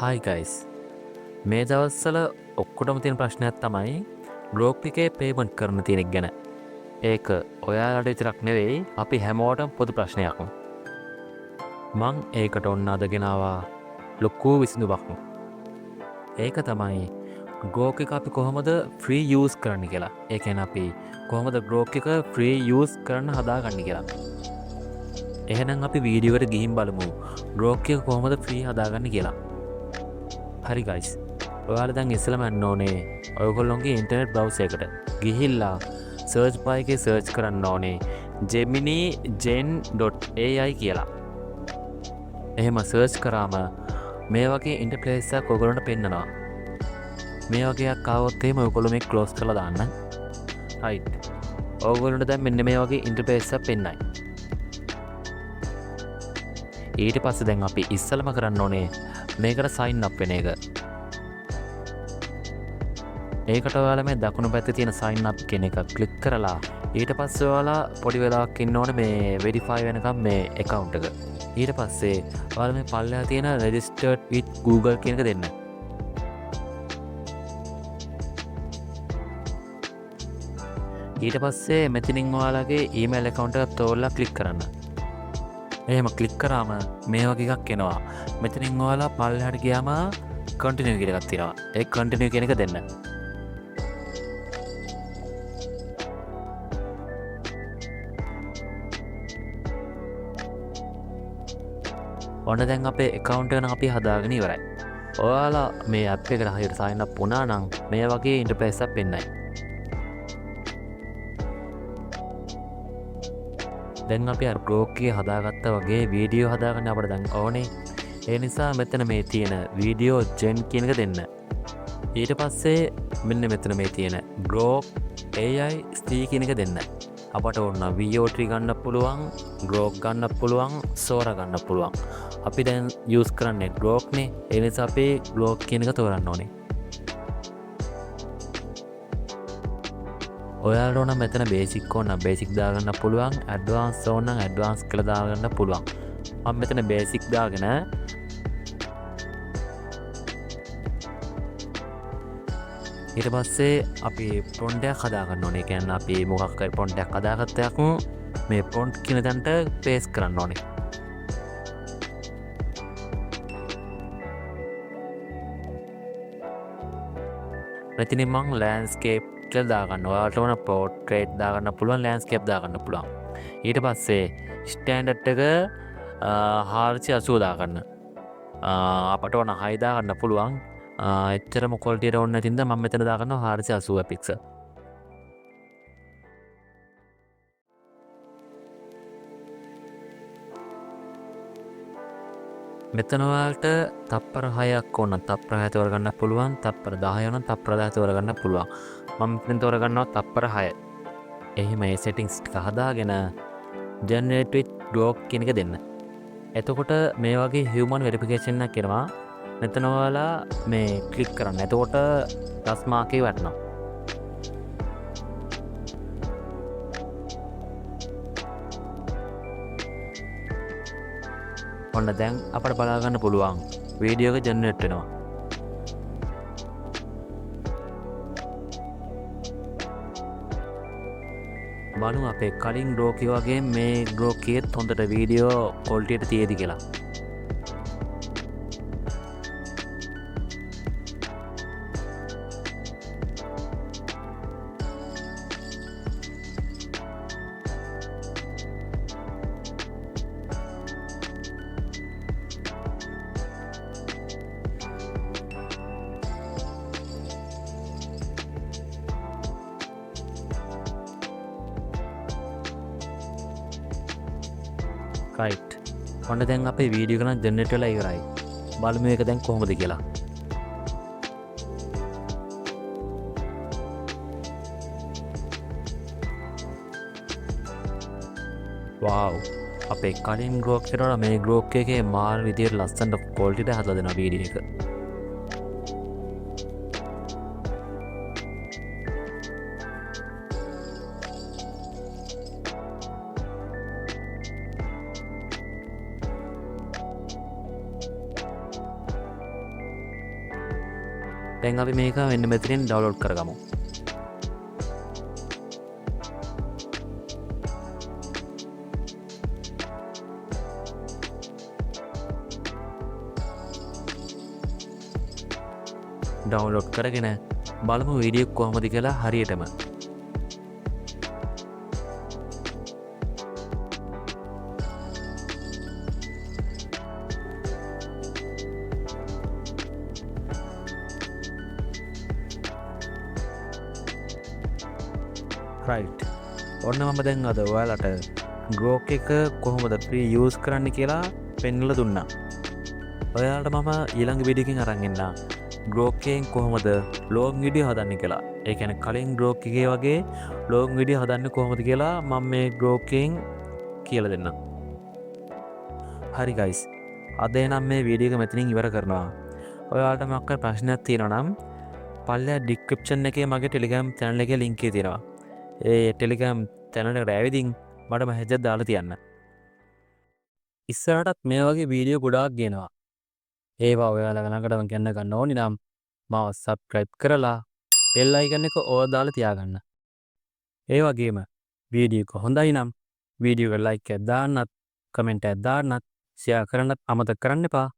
හයි guys මේ දවස්සල ඔක්කොටම තියෙන ප්‍රශ්නයක් තමයි ග්‍රෝක් එකේ පේමන්ට් කරන තියෙනෙක් ගැන. ඒක ඔයාලට විතරක් නෙවෙයි අපි හැමෝටම පොදු ප්‍රශ්නයක්. මං ඒකට ඔන්න අදගෙනවා ලොකූ විසිඳුමක්. ඒක තමයි ග්‍රෝක් එක අපි කොහොමද ෆ්‍රී යූස් කරන්න කියලා. ඒ කියන්නේ අපි කොහොමද ග්‍රෝක් එක ෆ්‍රී යූස් කරන්න හදාගන්න කියලා. එහෙනම් අපි වීඩියෝ එකට ගිහින් බලමු ග්‍රෝක් එක කොහොමද ෆ්‍රී හදාගන්න කියලා. හරි ගයිස් ඔයාල දැන් ඉස්සලම යන්න ඕනේ ඔයගොල්ලොන්ගේ ඉන්ටර්නෙට් බ්‍රවුසර් එකට ගිහිල්ලා සර්ච් බාර් එකේ සර්ච් කරන්න ඕනේ Gemini Gen.ai කියලා. එහෙම සර්ච් කරාම මේ වගේ ඉන්ටර්ෆේස් එකක් ඔයගොල්ලන්ට පෙන්නනවා. මේ වගේ එකක් ආවොත් එහෙම ඔයගොල්ලෝ මේක ක්ලෝස් කරලා දාන්න. රයිට්. ඔයගොල්ලන්ට දැන් මෙන්න මේ වගේ ඉන්ටර්ෆේස් එකක් පෙන්නයි. ඊට පස්සේ දැන් අපි ඉස්සලම කරන්න ඕනේ මේකට සයින් අප් වෙන එක. ඒකට ඔයාලා මේ දකුණු පැත්තේ තියෙන සයින් අප් කියන එක ක්ලික් කරලා ඊට පස්සේ ඔයාලා පොඩි වෙලාවක් ඉන්න ඕනේ මේ වෙරිෆයි වෙනකම් මේ account එක. ඊට පස්සේ ඔයාලා මේ පල්ලෙහා තියෙන registered with Google කියන එක දෙන්න. ඊට පස්සේ මෙතනින් ඔයාලගේ email account එක තෝරලා ක්ලික් කරන්න. එහෙම ක්ලික් කරාම මේ වගේ එකක් එනවා. මෙතනින් ඔයාලා පල්ලෙහාට ගියාම continue කියන එකක් තියෙනවා. ඒ continue කියන එක දෙන්න. ඔන්න දැන් අපේ account එක නම් අපි හදාගෙන ඉවරයි. ඔයාලා මේ app එකට හරියට sign up වුණා නම් මේ වගේ interface එකක් පෙන්නයි. දැන් අපි අර ග්‍රෝක් එකේ හදාගත්තා වගේ වීඩියෝ හදාගන්න අපිට දැන් ඕනේ. ඒ නිසා මෙතන මේ තියෙන වීඩියෝ ජෙන් කියන එක දෙන්න. ඊට පස්සේ මෙන්න මෙතන මේ තියෙන ග්‍රෝක් AI ස්ටී කියන එක දෙන්න. අපට ඕන VO3 ගන්න පුළුවන්, ග්‍රෝක් ගන්න පුළුවන්, සෝරා ගන්න පුළුවන්. අපි දැන් යූස් කරන්නේ ග්‍රෝක්නේ. ඒ නිසා අපි ග්‍රෝක් කියන එක තෝරන්න ඕනේ. ඔයාලට ඕන මෙතන බේසික් ඕන බේසික් දාගන්න පුළුවන්, ඇඩ්වාන්ස් ඕන නම් ඇඩ්වාන්ස් කියලා දාගන්න පුළුවන්. මම මෙතන බේසික් දාගෙන ඊට පස්සේ අපි ප්‍රොන්ට් එකක් හදාගන්න ඕනේ. ඒ කියන්නේ අපි මොකක් හරි ප්‍රොන්ට් එකක් හදාගත්තයක් මේ ප්‍රොන්ට් කියන තැනට පේස්ට් කරන්න ඕනේ. මෙතනින් මම ලෑන්ඩ්ස්කේප් කියලා දාගන්න. ඔයාලට ඕන පෝර්ට්‍රේට් දාගන්න පුළුවන්, ලෑන්ඩ්ස්කේප් දාගන්න පුළුවන්. ඊට පස්සේ ස්ටෑන්ඩඩ් එක 480 දාගන්න. අපට ඕන 6 දාගන්න පුළුවන්. එච්චරම ක්වොලිටි එක ඕන නැතිනම් මම මෙතන දාගන්නවා 480 පික්සල්. මෙතන ඔයාලට තප්පර 6ක් ඕන. තප්පර 6 තෝරගන්න පුළුවන්. තප්පර 10 ඕන තප්පර 10 තෝරගන්න පුළුවන්. මම මෙතන තෝරගන්නවා තප්පර 6. එහෙම මේ settings ටික හදාගෙන generate with grok කියන එක දෙන්න. එතකොට මේ වගේ human verification එකක් එනවා. මෙතන ඔයාලා මේ ක්ලික් කරන්න. එතකොට ++ මාකේ වටනවා. ඔන්න දැන් අපට බලා ගන්න පුළුවන් වීඩියෝ එක ජෙනරේට් වෙනවා. බලමු අපේ කලින් ග්‍රෝක් එක වගේ මේ ග්‍රෝක් එකෙත් හොඳට වීඩියෝ ක්වොලිටි එක තියෙද කියලා. රයිට්. ඔන්න දැන් අපේ වීඩියෝ එක නම් ජෙනරේට් වෙලා ඉවරයි. බලමු මේක දැන් කොහොමද කියලා. වව්. අපේ කලින් ග්‍රෝක් එකට වඩා මේ ග්‍රෝක් එකේ මාර විදියට ලස්සනට ක්වොලිටි එක හදලා දෙනවා වීඩියෝ එක. දැන් අපි මේක මෙන්න මෙතනින් ඩවුන්ලෝඩ් කරගමු. ඩවුන්ලෝඩ් කරගෙන බලමු වීඩියෝ කොහොමද කියලා හරියටම. රයිට්. ඔන්න මම දැන් අද ඔයාලට ග්‍රෝක් එක කොහොමද ෆ්‍රී යූස් කරන්න කියලා පෙන්වලා දුන්නා. ඔයාලට මම ඊළඟ වීඩියෝ එකකින් අරන් එන්නම්. ග්‍රෝක් එකෙන් කොහොමද ලොග් වීඩියෝ හදන්නේ කියලා. ඒ කියන්නේ කලින් ග්‍රෝක් එකේ වගේ ලොග් වීඩියෝ හදන්නේ කොහොමද කියලා මම මේ ග්‍රෝක් එකෙන් කියලා දෙන්නම්. හරි ගයිස්. අද එනම් මේ වීඩියෝ එක මෙතනින් ඉවර කරනවා. ඔයාලට මොකක් ප්‍රශ්නයක් තියෙනවා නම් පල්ලෙහා ඩිස්ක්‍රිප්ෂන් එකේ මගේ Telegram channel එකේ link එක තියෙනවා. ඒ Telegram channel එකට ඇවිදින් මට මැසේජ් එකක් දාලා තියන්න. ඉස්සරහටත් මේ වගේ වීඩියෝ ගොඩාක් ගෙනවා. ඒවා ඔයාලා ළඟටම ගෙන්න ගන්න ඕනි නම් මාව subscribe කරලා bell icon එක ඕල් දාලා තියාගන්න. ඒ වගේම වීඩියෝ එක හොඳයි නම් වීඩියෝ එක like එකක් දාන්නත්, comment එකක් දාන්නත්, share කරන්නත් අමතක කරන්න එපා.